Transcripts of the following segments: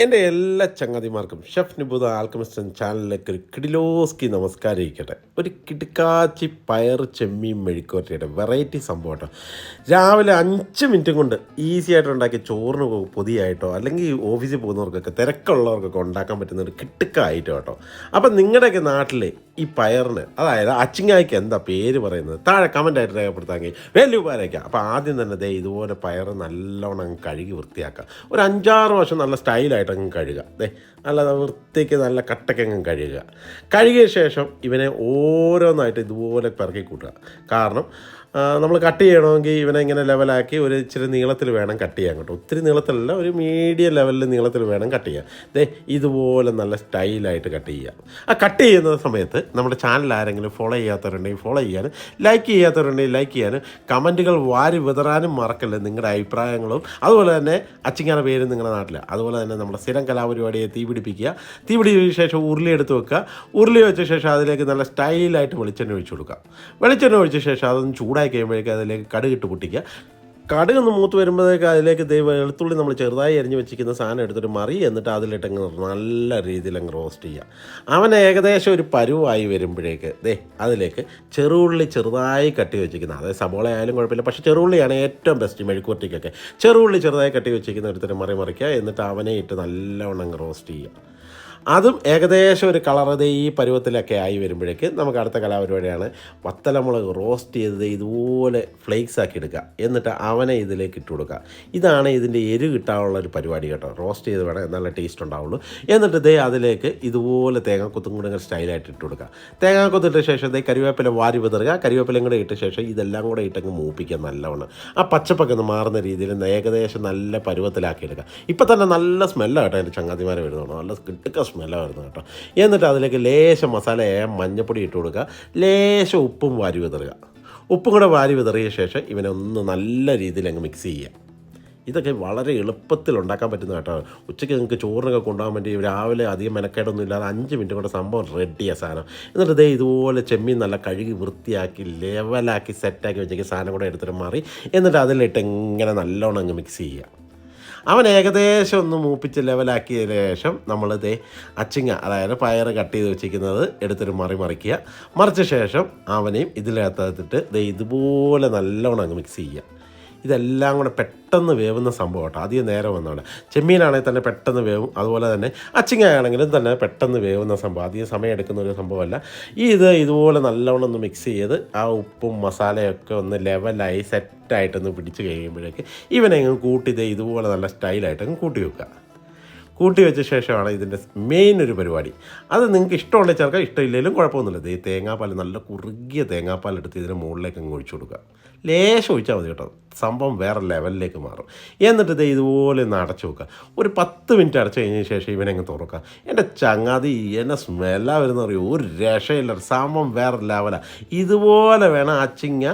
എൻ്റെ എല്ലാ ചങ്ങാതിമാർക്കും ഷെഫ് നിബുദ ആൽക്കമിസ്റ്റൻ ചാനലിലേക്ക് ഒരു കിടിലോസ്കി നമസ്കാരം ഇരിക്കട്ടെ. ഒരു കിടുക്കാച്ചി പയർ ചെമ്മീൻ മെഴുക്കുവരട്ടിയുടെ വെറൈറ്റി സംഭവം കേട്ടോ. രാവിലെ 5 മിനിറ്റും കൊണ്ട് ഈസി ആയിട്ട് ഉണ്ടാക്കിയ ചോറിന് പൊതിയായിട്ടോ അല്ലെങ്കിൽ ഓഫീസിൽ പോകുന്നവർക്കൊക്കെ തിരക്കുള്ളവർക്കൊക്കെ ഉണ്ടാക്കാൻ പറ്റുന്ന ഒരു കിട്ടുക്കായിട്ടോ കേട്ടോ. അപ്പം നിങ്ങളുടെയൊക്കെ നാട്ടിൽ ഈ പയറിന്, അതായത് അച്ചിങ്ങായ്ക്ക് എന്താ പേര് പറയുന്നത്, താഴെ കമൻ്റായിട്ട് രേഖപ്പെടുത്താമെങ്കിൽ വലിയ ഉപകാരമായിരിക്കാം. അപ്പോൾ ആദ്യം തന്നെ ഇതുപോലെ പയർ നല്ലോണം കഴുകി വൃത്തിയാക്കുക. ഒരു 5-6 വർഷം നല്ല സ്റ്റൈലായിട്ട് അങ്ങ് കഴുകുക. നല്ല വൃത്തിക്ക് നല്ല കട്ടക്കങ്ങ് കഴുകുക. കഴുകിയ ശേഷം ഇവനെ ഓരോന്നായിട്ട് ഇതുപോലെ പിറക്കി കൂട്ടുക. കാരണം നമ്മൾ കട്ട് ചെയ്യണമെങ്കിൽ ഇവനെ ഇങ്ങനെ ലെവലാക്കി ഒരു ഇച്ചിരി നീളത്തിൽ വേണം കട്ട് ചെയ്യാൻ കേട്ടോ. ഒത്തിരി നീളത്തിലല്ല, ഒരു മീഡിയം ലെവലിൽ നീളത്തിൽ വേണം കട്ട് ചെയ്യാൻ. ഇതുപോലെ നല്ല സ്റ്റൈലായിട്ട് കട്ട് ചെയ്യുക. ആ കട്ട് ചെയ്യുന്ന സമയത്ത് നമ്മുടെ ചാനൽ ആരെങ്കിലും ഫോളോ ചെയ്യാത്തവരുണ്ടെങ്കിൽ ഫോളോ ചെയ്യാനും, ലൈക്ക് ചെയ്യാത്തവരുണ്ടെങ്കിൽ ലൈക്ക് ചെയ്യാനും, കമൻറ്റുകൾ വാരി വിതറാനും മറക്കല്ലേ നിങ്ങളുടെ അഭിപ്രായങ്ങളും. അതുപോലെ തന്നെ അച്ചിങ്ങാന പേരും നിങ്ങളുടെ നാട്ടിൽ. അതുപോലെ തന്നെ നമ്മുടെ സ്ഥിരം കലാപരിപാടിയെ തീ പിടിപ്പിക്കുക. തീ പിടിപ്പിച്ച ശേഷം ഉരുളി എടുത്ത് വെക്കുക. ഉരുളി വെച്ച ശേഷം അതിലേക്ക് നല്ല സ്റ്റൈലായിട്ട് വെളിച്ചെണ്ണ ഒഴിച്ചു കൊടുക്കുക. വെളിച്ചെണ്ണ ഒഴിച്ച ശേഷം അതൊന്ന് ചൂടായി കഴിയുമ്പോഴേക്കും അതിലേക്ക് കടുകിട്ട് പൊട്ടിക്കുക. കടുകൊന്ന് മൂത്ത് വരുമ്പോഴേക്ക് അതിലേക്ക് വെളുത്തുള്ളി നമ്മൾ ചെറുതായി അരിഞ്ഞ് വെച്ചിരിക്കുന്ന സാധനം എടുത്തിട്ട് മറി, എന്നിട്ട് അതിലിട്ടങ്ങ് നല്ല രീതിയിൽ അങ്ങ് റോസ്റ്റ് ചെയ്യുക. അവൻ ഏകദേശം ഒരു പരുവായി വരുമ്പോഴേക്ക് അതിലേക്ക് ചെറുള്ളി ചെറുതായി കട്ടി വെച്ചിരിക്കുന്നത്, അതായത് സബോള ആയാലും കുഴപ്പമില്ല, പക്ഷേ ചെറുള്ളിയാണ് ഏറ്റവും ബെസ്റ്റ് മെഴുക്കുവരട്ടിക്കൊക്കെ. ചെറുള്ളി ചെറുതായി കട്ടി വെച്ചിരിക്കുന്ന എടുത്തിട്ട് മറിക്കുക. എന്നിട്ട് അവനെ ഇട്ട് നല്ലവണ്ണം അങ്ങ് റോസ്റ്റ് ചെയ്യുക. അതും ഏകദേശം ഒരു കളർ ഈ പരുവത്തിലൊക്കെ ആയി വരുമ്പോഴേക്ക് നമുക്ക് അടുത്ത കലാപരിപാടിയാണ് വത്തലമുളക് റോസ്റ്റ് ചെയ്തത് ഇതുപോലെ ഫ്ലേക്സ് ആക്കി എടുക്കുക. എന്നിട്ട് അവനെ ഇതിലേക്ക് ഇട്ട് കൊടുക്കുക. ഇതാണ് ഇതിൻ്റെ കിട്ടാനുള്ള ഒരു പരിപാടി കേട്ടോ. റോസ്റ്റ് ചെയ്ത് വേണം, നല്ല ടേസ്റ്റ് ഉണ്ടാവുള്ളൂ. എന്നിട്ട് അതിലേക്ക് ഇതുപോലെ തേങ്ങാക്കൊത്തും കൂടെ ഇങ്ങനെ സ്റ്റൈലായിട്ട് ഇട്ട് കൊടുക്കുക. തേങ്ങാക്കൊത്തിട്ട ശേഷം കരിവേപ്പില വാരി വിതറുക. കരിവേപ്പിലയും കൂടെ ഇട്ട ശേഷം ഇതെല്ലാം കൂടെ ഇട്ടങ്ങ് മൂപ്പിക്കുക നല്ലവണ്ണം. ആ പച്ചപ്പൊക്കെ ഒന്ന് മാറുന്ന രീതിയിൽ ഏകദേശം നല്ല പരുവത്തിലാക്കി എടുക്കുക. ഇപ്പം തന്നെ നല്ല സ്മെല്ലാണ് കേട്ടോ. എൻ്റെ ചങ്ങാതിമാരെ വരുന്നുണ്ടോ, നല്ല കിട്ടുക സ്മെല്ലാണ് വരുന്നത് കേട്ടോ. എന്നിട്ട് അതിലേക്ക് ലേശം മസാല മഞ്ഞപ്പൊടി ഇട്ട് കൊടുക്കുക. ലേശം ഉപ്പും വാരി വിതറുക. ഉപ്പും കൂടെ വാരി വിതറിയ ശേഷം ഇവനെ ഒന്ന് നല്ല രീതിയിൽ അങ്ങ് മിക്സ് ചെയ്യുക. ഇതൊക്കെ വളരെ എളുപ്പത്തിൽ ഉണ്ടാക്കാൻ പറ്റുന്ന കേട്ടോ. ഉച്ചയ്ക്ക് നിങ്ങൾക്ക് ചോറിനൊക്കെ കൊണ്ടുപോകാൻ വേണ്ടി രാവിലെ അധികം മെനക്കേടൊന്നും ഇല്ലാതെ 5 മിനിറ്റ് കൊണ്ട് സംഭവം റെഡിയാ സാധനം. എന്നിട്ട് ഇതുപോലെ ചെമ്മീൻ നല്ല കഴുകി വൃത്തിയാക്കി ലെവലാക്കി സെറ്റാക്കി വെച്ചേക്ക് സാധനം കൂടെ എടുത്തിട്ട് മാറി, എന്നിട്ട് അതിലിട്ട് ഇങ്ങനെ നല്ലോണം അങ്ങ് മിക്സ് ചെയ്യുക. അവൻ ഏകദേശം ഒന്ന് മൂപ്പിച്ച് ലെവലാക്കിയ ശേഷം നമ്മൾ അച്ചിങ്ങ, അതായത് പയർ കട്ട് ചെയ്ത് വെച്ചിരിക്കുന്നത് എടുത്തിട്ട് മറിക്കുക. മറിച്ച ശേഷം അവനെയും ഇതിനകത്തിട്ട് ഇതുപോലെ നല്ലോണം അങ്ങ് മിക്സ് ചെയ്യുക. ഇതെല്ലാം കൂടെ പെട്ടെന്ന് വേവുന്ന സംഭവം കേട്ടോ. അധികം നേരം വന്നോളെ. ചെമ്മീനാണെങ്കിൽ തന്നെ പെട്ടെന്ന് വേവും. അതുപോലെ തന്നെ അച്ചിങ്ങയാണെങ്കിലും തന്നെ പെട്ടെന്ന് വേവുന്ന സംഭവം, അധികം സമയം എടുക്കുന്ന ഒരു സംഭവമല്ല. ഇതുപോലെ നല്ലവണ്ണം ഒന്ന് മിക്സ് ചെയ്ത് ആ ഉപ്പും മസാലയൊക്കെ ഒന്ന് ലെവലായി സെറ്റായിട്ടൊന്ന് പിടിച്ച് കഴിയുമ്പോഴേക്ക് ഇവനെ അങ്ങ് കൂട്ടി ഇതുപോലെ നല്ല സ്റ്റൈലായിട്ട് അങ്ങ് കൂട്ടി വെക്കുക. കൂട്ടി വെച്ച ശേഷമാണ് ഇതിൻ്റെ മെയിൻ ഒരു പരിപാടി. അത് നിങ്ങൾക്ക് ഇഷ്ടമുണ്ടെങ്കിൽ ചേർക്കാം, ഇഷ്ടമില്ലെങ്കിലും കുഴപ്പമൊന്നുമില്ല. തേങ്ങാപ്പാൽ, നല്ല കുറുകിയ തേങ്ങാപ്പാൽ എടുത്ത് ഇതിന് മുകളിലേക്ക് അങ്ങ് ഒഴിച്ചു കൊടുക്കുക. ലേശം ഒഴിച്ചാൽ മതി കേട്ടോ. സംഭവം വേറെ ലെവലിലേക്ക് മാറും. എന്നിട്ട് ഇതുപോലെ ഒന്ന് അടച്ചു വെക്കുക. ഒരു 10 മിനിറ്റ് അടച്ചു കഴിഞ്ഞ ശേഷം ഇവനെ അങ്ങ് തുറക്കുക. എൻ്റെ ചങ്ങാതി എന്നെ സ്മെല്ലാ വരുന്ന അറിയോ, ഒരു രക്ഷയില്ല. സംഭവം വേറെ ലെവലാണ്. ഇതുപോലെ വേണം അച്ചിങ്ങ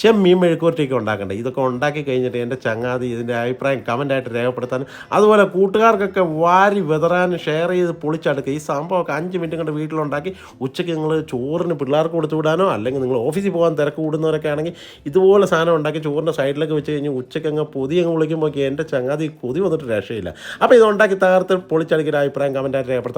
ചെമ്മീൻ മെഴുക്കുവരട്ടിയൊക്കെ ഉണ്ടാക്കേണ്ടത്. ഇതൊക്കെ ഉണ്ടാക്കി കഴിഞ്ഞിട്ട് എൻ്റെ ചങ്ങാതി ഇതിൻ്റെ അഭിപ്രായം കമൻ്റായിട്ട് രേഖപ്പെടുത്താനും, അതുപോലെ കൂട്ടുകാർക്കൊക്കെ വാരി വിതറാനും ഷെയർ ചെയ്ത് പൊളിച്ചെടുക്കുക. ഈ സംഭവമൊക്കെ 5 മിനിറ്റ് കൊണ്ട് വീട്ടിലുണ്ടാക്കി ഉച്ചയ്ക്ക് നിങ്ങൾ ചോറിന് പിള്ളേർക്ക് കൊടുത്തു വിടാനോ, അല്ലെങ്കിൽ നിങ്ങൾ ഓഫീസിൽ പോകാൻ തിരക്ക് കൂടുന്നവരൊക്കെ ആണെങ്കിൽ ഇതുപോലെ സാധനം ഉണ്ടാക്കി ചോറിൻ്റെ സൈഡിലേക്ക് വെച്ച് കഴിഞ്ഞ് ഉച്ചയ്ക്ക് അങ്ങ് പൊതി അങ്ങ് വിളിക്കുമ്പോൾ എൻ്റെ ചങ്ങാതി കൊതി വന്നിട്ട് രക്ഷയില്ല. അപ്പോൾ ഇത് ഉണ്ടാക്കി തകർത്ത് പൊളിച്ചടുക്കിയ അഭിപ്രായം കമൻ്റായിട്ട് രേഖപ്പെടുത്താം.